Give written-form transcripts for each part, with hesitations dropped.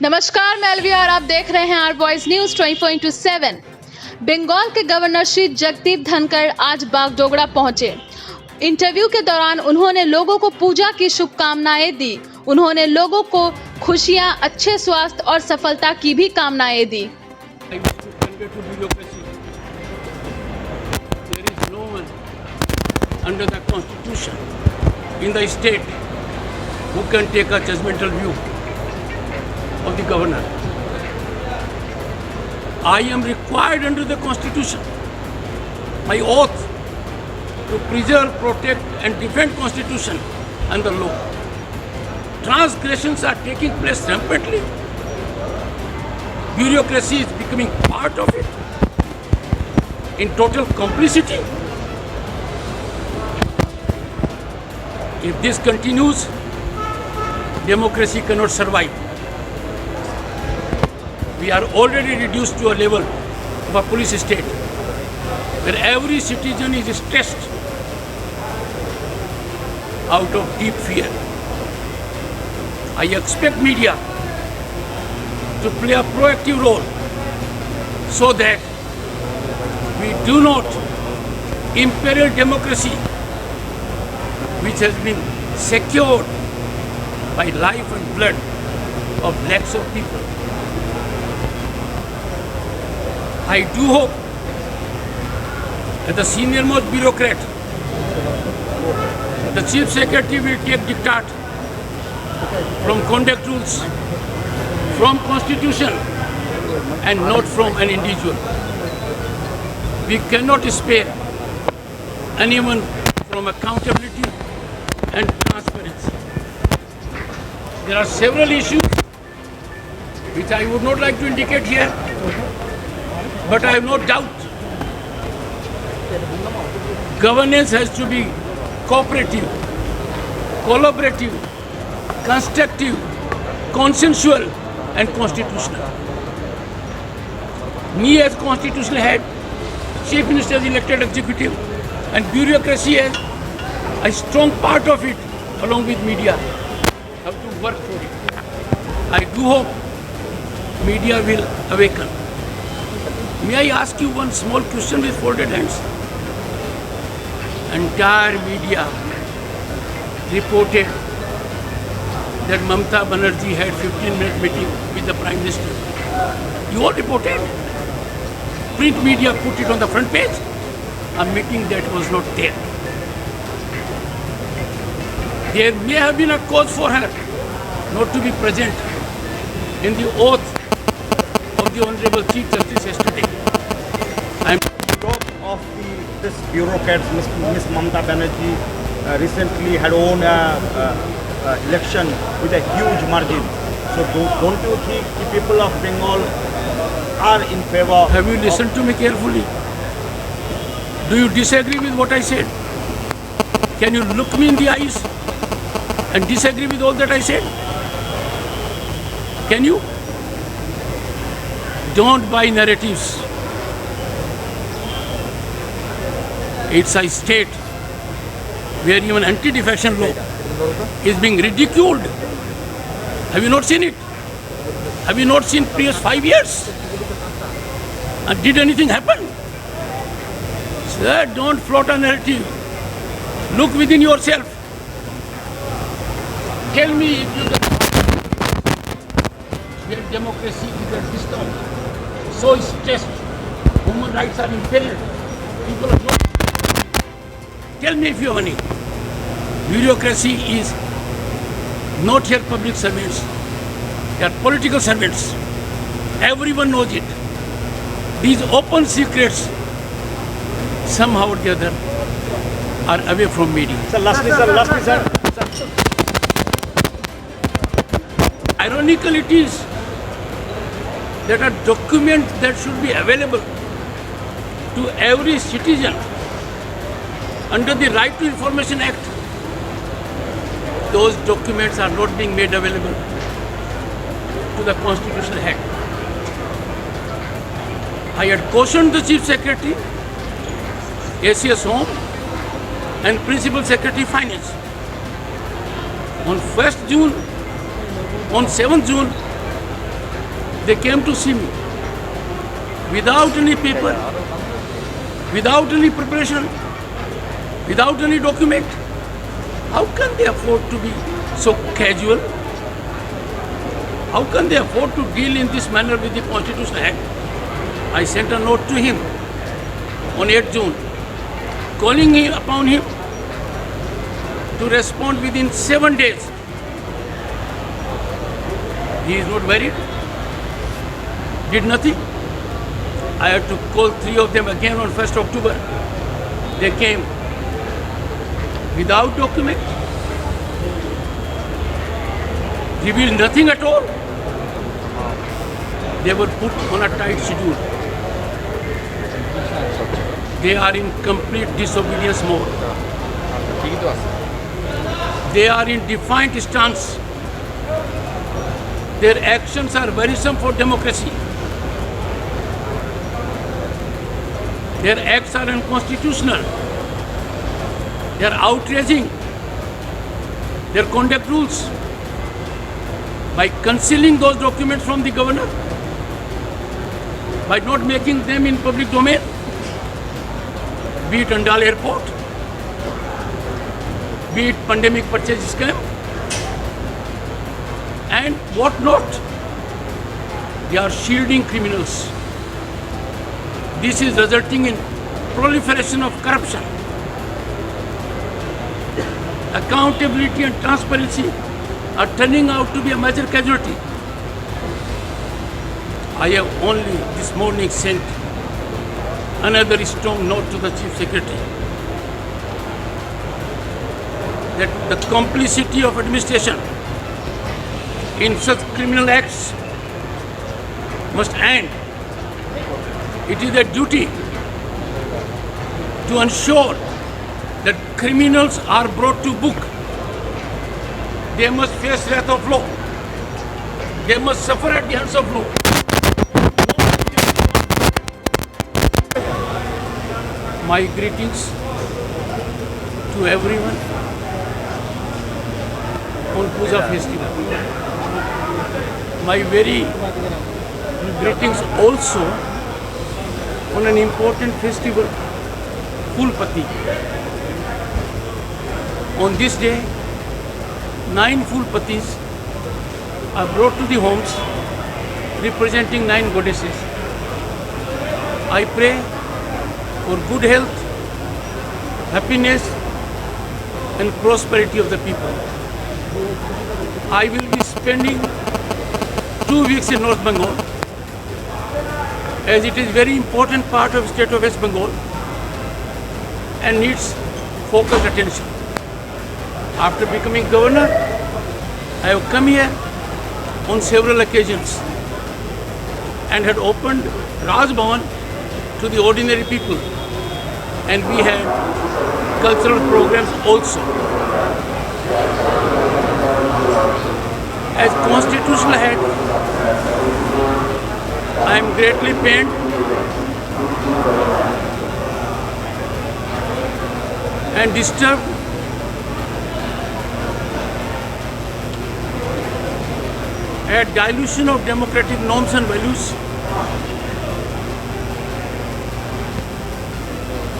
नमस्कार, मैं अलविया और आप देख रहे हैं आर वॉइस न्यूज 24/7। बंगाल के गवर्नर श्री जगदीप धनखड़ आज बागडोगरा पहुंचे। इंटरव्यू के दौरान उन्होंने लोगों को पूजा की शुभकामनाएं दी। उन्होंने लोगों को खुशियां, अच्छे स्वास्थ्य और सफलता की भी कामनाएं दी। Under the constitution in the state who can take a judgmental view of the governor. I am required under the constitution, my oath, to preserve, protect and defend constitution and the law. Transgressions are taking place rampantly. Bureaucracy is becoming part of it in total complicity. If this continues, democracy cannot survive. We are already reduced to a level of a police state where every citizen is stressed out of deep fear. I expect media to play a proactive role so that we do not imperil democracy, which has been secured by life and blood of lakhs of people. I do hope that the senior-most bureaucrat, the chief secretary, will take diktat from conduct rules, from constitution and not from an individual. We cannot spare anyone from accountability and transparency. There are several issues which I would not like to indicate here, but I have no doubt governance has to be cooperative, collaborative, constructive, consensual and constitutional. Me as constitutional head, Chief Minister is elected executive and bureaucracy as a strong part of it, along with media, have to work for it. I do hope media will awaken. May I ask you one small question with folded hands? Entire media reported that Mamata Banerjee had 15-minute meeting with the Prime Minister. You all reported. Print media put it on the front page. A meeting that was not there. There may have been a cause for her not to be present in the oath of the Honorable Chief Justice yesterday. Top of this bureaucrats, Ms. Mamata Banerjee recently had won election with a huge margin. So don't you think the people of Bengal are in favor? Have you listened to me carefully? Do you disagree with what I said? Can you look me in the eyes and disagree with all that I said? Can you? Don't buy narratives. It's a state where even anti-defection law is being ridiculed. Have you not seen it? Have you not seen previous 5 years? And did anything happen? Sir, don't float a narrative. Look within yourself. Tell me if you can where democracy is a system so stressed, human rights are impaired, people are not. Tell me if you have any. Bureaucracy is not here public servants. They are political servants. Everyone knows it. These open secrets somehow or the other are away from media. Sir, lastly, sir. Ironical it is that a document that should be available to every citizen under the Right to Information Act, those documents are not being made available to the constitutional head. I had cautioned the Chief Secretary, ACS Home and Principal Secretary Finance. On 1st June, on 7th June, They came to see me without any paper, without any preparation, without any document. How can they afford to be so casual? How can they afford to deal in this manner with the Constitutional Act? I sent a note to him on 8th June, calling upon him to respond within 7 days. He is not married, did nothing. I had to call 3 of them again on 1st October. They came without document, revealed nothing at all. They were put on a tight schedule. They are in complete disobedience mode. They are in defiant stance. Their actions are worrisome for democracy. Their acts are unconstitutional. They are outraging their conduct rules by concealing those documents from the governor, by not making them in public domain, be it Andal Airport, be it pandemic purchase scam, and what not. They are shielding criminals. This is resulting in proliferation of corruption. Accountability and transparency are turning out to be a major casualty. I have only this morning sent another strong note to the Chief Secretary that the complicity of administration in such criminal acts must end. It is their duty to ensure that criminals are brought to book. They must face wrath of law. They must suffer at the hands of law. My greetings to everyone on Puja festival. My very greetings also on an important festival, Phulpati. On this day, 9 Phulpatis are brought to the homes representing 9 goddesses. I pray for good health, happiness and prosperity of the people. I will be spending 2 weeks in North Bengal, as it is very important part of state of West Bengal and needs focused attention. After becoming governor, I have come here on several occasions and had opened Raj Bhavan to the ordinary people, and we had cultural programs also. As constitutional head, I am greatly pained and disturbed at dilution of democratic norms and values.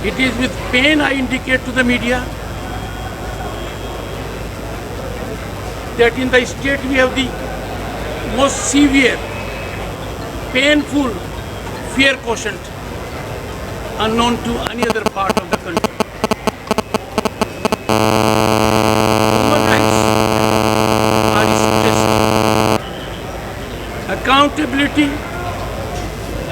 It is with pain I indicate to the media that in the state we have the most severe, painful fear quotient unknown to any other part of the country. Human rights are stressed. Accountability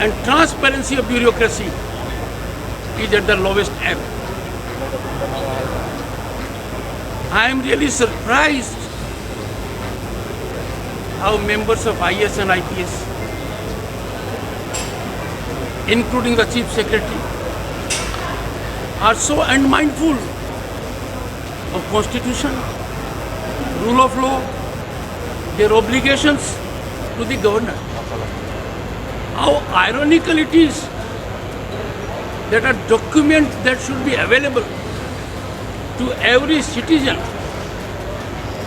and transparency of bureaucracy is at the lowest ebb. I am really surprised how members of IS and IPS, including the Chief Secretary, are so unmindful of Constitution, rule of law, their obligations to the governor. How ironical it is that a document that should be available to every citizen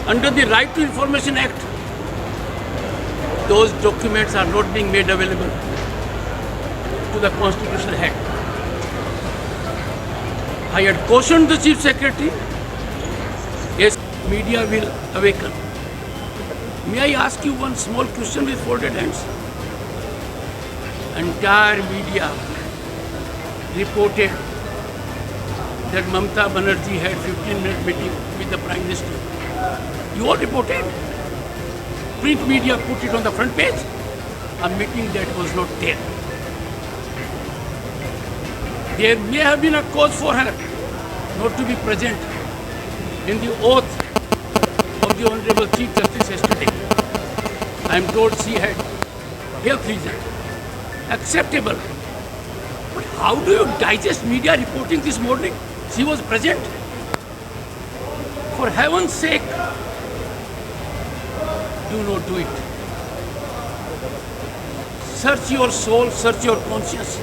under the Right to Information Act those documents are not being made available to the constitutional head. I had cautioned the Chief Secretary, yes, media will awaken. May I ask you one small question with folded hands? Entire media reported that Mamata Banerjee had 15-minute meeting with the Prime Minister. You all reported. Print media put it on the front page. A meeting that was not there. There may have been a cause for her not to be present in the oath of the Honorable Chief Justice yesterday. I am told she had health reason. Acceptable. But how do you digest media reporting this morning? She was present. For heaven's sake, do not do it. Search your soul, search your conscience,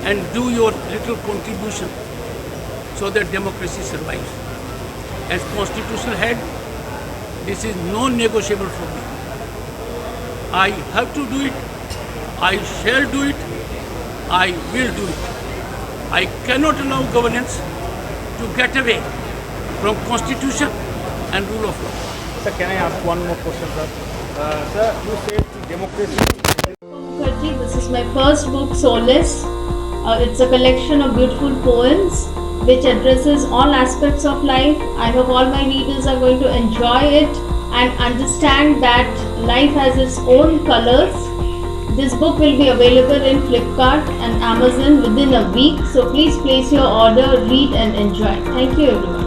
and do your little contribution so that democracy survives. As constitutional head, this is non-negotiable for me. I have to do it. I shall do it. I will do it. I cannot allow governance to get away from constitution and rule of law. Sir, can I ask one more question, sir? Sir, you said the democracy. Mukherjee, this is my first book, Solace. It's a collection of beautiful poems which addresses all aspects of life. I hope all my readers are going to enjoy it and understand that life has its own colors. This book will be available in Flipkart and Amazon within a week. So please place your order, read and enjoy. Thank you everyone.